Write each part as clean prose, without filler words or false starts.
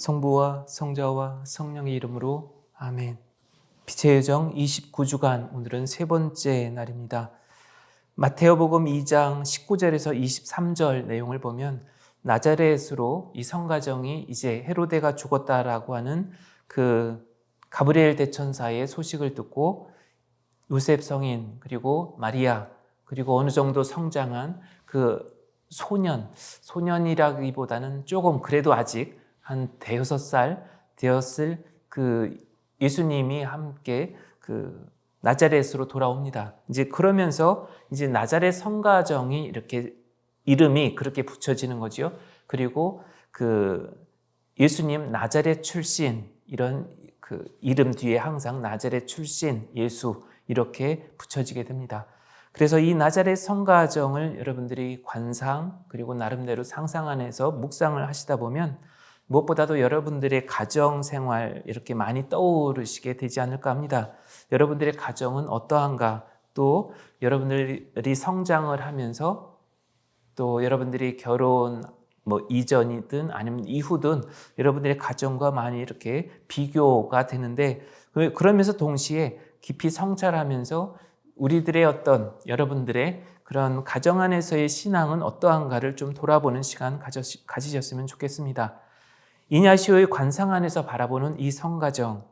성부와 성자와 성령의 이름으로 아멘. 빛의 여정 29주간 오늘은 세 번째 날입니다. 마태오복음 2장 19절에서 23절 내용을 보면 나자렛으로 이 성가정이 이제 헤로데가 죽었다라고 하는 그 가브리엘 대천사의 소식을 듣고 요셉 성인 그리고 마리아 그리고 어느 정도 성장한 그 소년이라기보다는 조금 그래도 아직 한 대여섯 살 되었을 그 예수님이 함께 그 나자렛으로 돌아옵니다. 이제 그러면서 이제 나자렛 성가정이 이렇게 이름이 그렇게 붙여지는 거죠. 그리고 그 예수님 나자렛 출신 이런 그 이름 뒤에 항상 나자렛 출신 예수 이렇게 붙여지게 됩니다. 그래서 이 나자렛 성가정을 여러분들이 관상 그리고 나름대로 상상 안에서 묵상을 하시다 보면 무엇보다도 여러분들의 가정 생활 이렇게 많이 떠오르시게 되지 않을까 합니다. 여러분들의 가정은 어떠한가? 또 여러분들이 성장을 하면서 또 여러분들이 결혼 이전이든 아니면 이후든 여러분들의 가정과 많이 이렇게 비교가 되는데 그러면서 동시에 깊이 성찰하면서 우리들의 어떤 여러분들의 그런 가정 안에서의 신앙은 어떠한가를 좀 돌아보는 시간 가지셨으면 좋겠습니다. 이냐시오의 관상 안에서 바라보는 이 성가정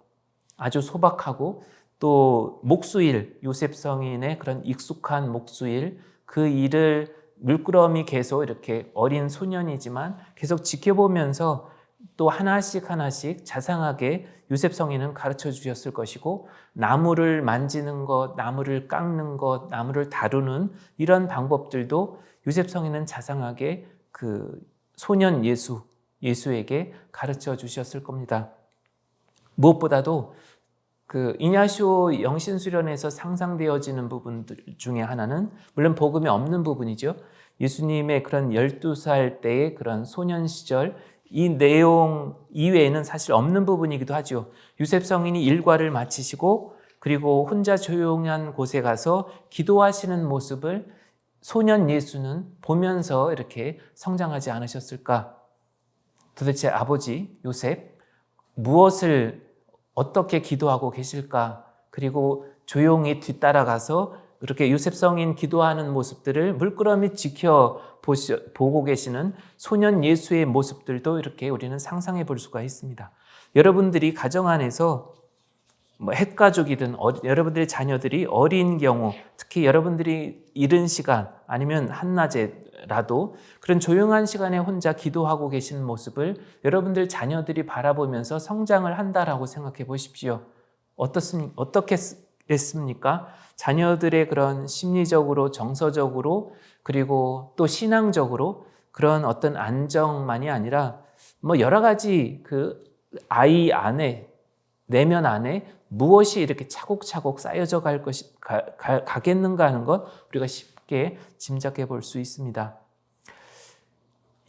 아주 소박하고 또 목수일 요셉 성인의 그런 익숙한 목수일 그 일을 물끄러미 계속 이렇게 어린 소년이지만 계속 지켜보면서 또 하나씩 자상하게 요셉 성인은 가르쳐 주셨을 것이고 나무를 만지는 것, 나무를 깎는 것, 나무를 다루는 이런 방법들도 요셉 성인은 자상하게 그 소년 예수에게 가르쳐 주셨을 겁니다. 무엇보다도 그 이냐시오 영신수련에서 상상되어지는 부분들 중에 하나는 물론 복음이 없는 부분이죠. 예수님의 그런 12살 때의 그런 소년 시절 이 내용 이외에는 사실 없는 부분이기도 하죠. 요셉 성인이 일과를 마치시고 그리고 혼자 조용한 곳에 가서 기도하시는 모습을 소년 예수는 보면서 이렇게 성장하지 않으셨을까? 도대체 아버지 요셉 무엇을 어떻게 기도하고 계실까? 그리고 조용히 뒤따라가서 그렇게 요셉 성인 기도하는 모습들을 물끄러미 보고 계시는 소년 예수의 모습들도 이렇게 우리는 상상해 볼 수가 있습니다. 여러분들이 가정 안에서 햇가족이든 여러분들의 자녀들이 어린 경우 특히 여러분들이 이른 시간 아니면 한낮에라도 그런 조용한 시간에 혼자 기도하고 계시는 모습을 여러분들 자녀들이 바라보면서 성장을 한다라고 생각해 보십시오. 어떻겠습니까? 자녀들의 그런 심리적으로 정서적으로 그리고 또 신앙적으로 그런 어떤 안정만이 아니라 여러 가지 그 아이 안에 내면 안에 무엇이 이렇게 차곡차곡 쌓여져 가겠는가 하는 것 우리가 쉽게 짐작해 볼 수 있습니다.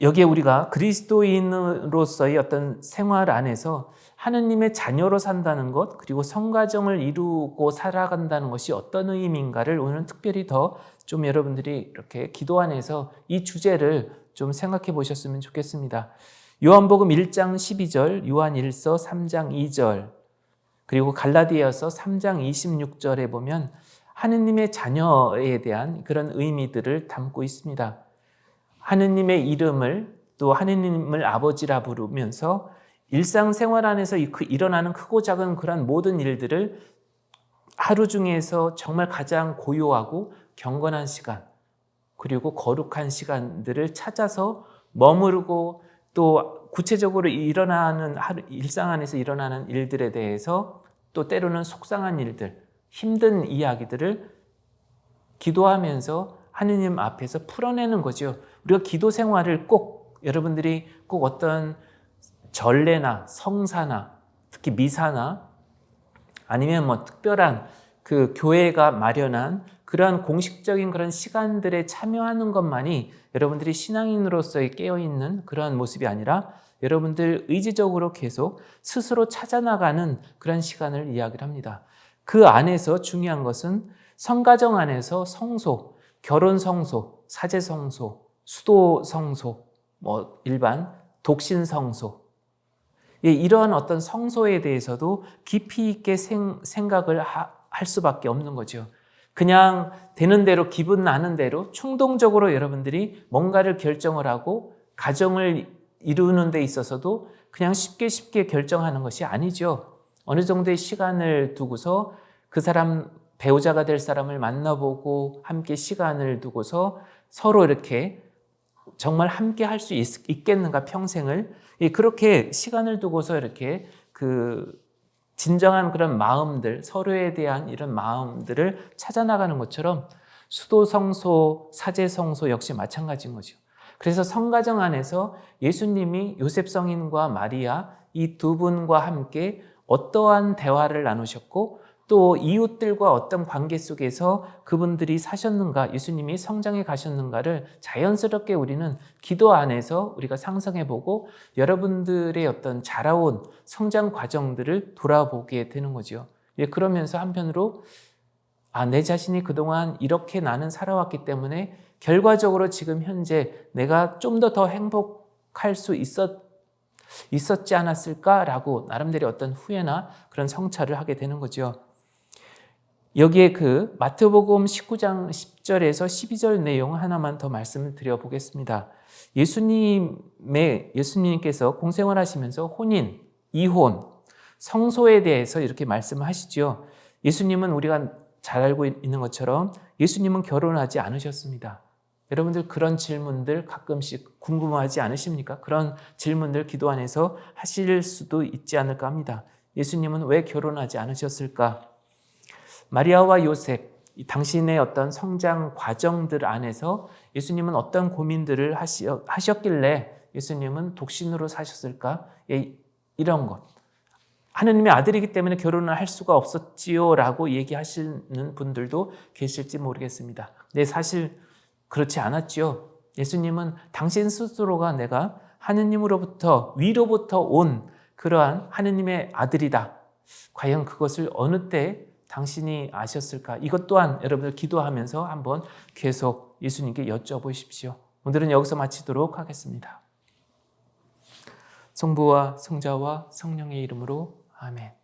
여기에 우리가 그리스도인으로서의 어떤 생활 안에서 하느님의 자녀로 산다는 것 그리고 성가정을 이루고 살아간다는 것이 어떤 의미인가를 오늘 특별히 더 좀 여러분들이 이렇게 기도 안에서 이 주제를 좀 생각해 보셨으면 좋겠습니다. 요한복음 1장 12절, 요한일서 3장 2절 그리고 갈라디아서 3장 26절에 보면 하느님의 자녀에 대한 그런 의미들을 담고 있습니다. 하느님의 이름을 또 하느님을 아버지라 부르면서 일상생활 안에서 일어나는 크고 작은 그런 모든 일들을 하루 중에서 정말 가장 고요하고 경건한 시간 그리고 거룩한 시간들을 찾아서 머무르고 또 구체적으로 일상 안에서 일어나는 일들에 대해서 또 때로는 속상한 일들, 힘든 이야기들을 기도하면서 하느님 앞에서 풀어내는 거죠. 우리가 기도 생활을 여러분들이 꼭 어떤 전례나 성사나 특히 미사나 아니면 특별한 그 교회가 마련한 그러한 공식적인 그런 시간들에 참여하는 것만이 여러분들이 신앙인으로서의 깨어있는 그러한 모습이 아니라 여러분들 의지적으로 계속 스스로 찾아나가는 그런 시간을 이야기를 합니다. 그 안에서 중요한 것은 성가정 안에서 성소, 결혼 성소, 사제 성소, 수도 성소, 일반 독신 성소 예, 이러한 어떤 성소에 대해서도 깊이 있게 생각을 할 수밖에 없는 거죠. 그냥 되는 대로 기분 나는 대로 충동적으로 여러분들이 뭔가를 결정을 하고 가정을 이루는 데 있어서도 그냥 쉽게 결정하는 것이 아니죠. 어느 정도의 시간을 두고서 그 사람, 배우자가 될 사람을 만나보고 함께 시간을 두고서 서로 이렇게 정말 함께 할 수 있겠는가 평생을, 그렇게 시간을 두고서 이렇게 진정한 그런 마음들, 서로에 대한 이런 마음들을 찾아나가는 것처럼 수도성소, 사제성소 역시 마찬가지인 거죠. 그래서 성가정 안에서 예수님이 요셉 성인과 마리아 이 두 분과 함께 어떠한 대화를 나누셨고 또 이웃들과 어떤 관계 속에서 그분들이 사셨는가, 예수님이 성장해 가셨는가를 자연스럽게 우리는 기도 안에서 우리가 상상해보고 여러분들의 어떤 자라온 성장 과정들을 돌아보게 되는 거죠. 그러면서 한편으로 내 자신이 그동안 이렇게 나는 살아왔기 때문에 결과적으로 지금 현재 내가 좀 더 행복할 수 있었지 않았을까라고 나름대로 어떤 후회나 그런 성찰을 하게 되는 거죠. 여기에 마태복음 19장 10절에서 12절 내용 하나만 더 말씀을 드려보겠습니다. 예수님께서 공생활 하시면서 혼인, 이혼, 성소에 대해서 이렇게 말씀하시죠. 예수님은 우리가 잘 알고 있는 것처럼 예수님은 결혼하지 않으셨습니다. 여러분들 그런 질문들 가끔씩 궁금하지 않으십니까? 그런 질문들 기도 안에서 하실 수도 있지 않을까 합니다. 예수님은 왜 결혼하지 않으셨을까? 마리아와 요셉, 당신의 어떤 성장 과정들 안에서 예수님은 어떤 고민들을 하셨길래 예수님은 독신으로 사셨을까? 이런 것. 하느님의 아들이기 때문에 결혼을 할 수가 없었지요 라고 얘기하시는 분들도 계실지 모르겠습니다. 근데 사실 그렇지 않았죠. 예수님은 당신 스스로가 내가 하느님으로부터 위로부터 온 그러한 하느님의 아들이다. 과연 그것을 어느 때 당신이 아셨을까? 이것 또한 여러분들 기도하면서 한번 계속 예수님께 여쭤보십시오. 오늘은 여기서 마치도록 하겠습니다. 성부와 성자와 성령의 이름으로 아멘.